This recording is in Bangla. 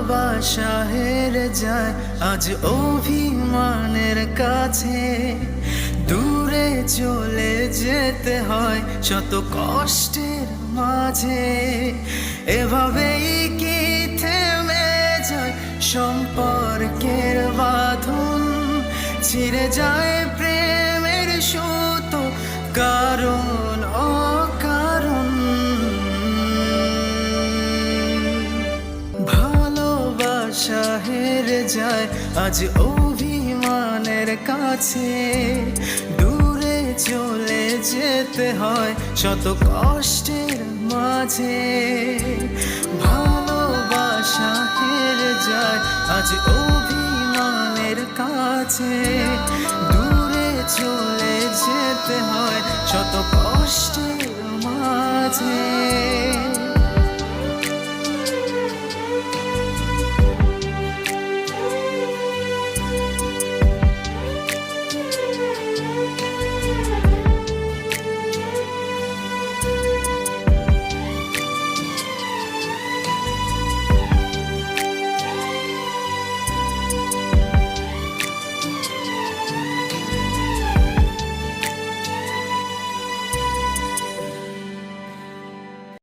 ভালোবাসা হেরে যায় আজ অভিমানের কাছে, দূরে চলে যেতে হয় শত কষ্টের মাঝে। এভাবেই কি থেমে যায় সম্পর্কের বাঁধন, ছিঁড়ে যায় প্রেমের সুতো কারণ অকারণ। ভালোবাসা হেরে যায় আজ অভিমানের কাছে, দূরে চলে যেতে হয় শত কষ্টের মাঝে। ভালোবাসা হেরে যায় আজ অভিমানের কাছে, দূরে চলে যেতে হয় শত কষ্টের মাঝে।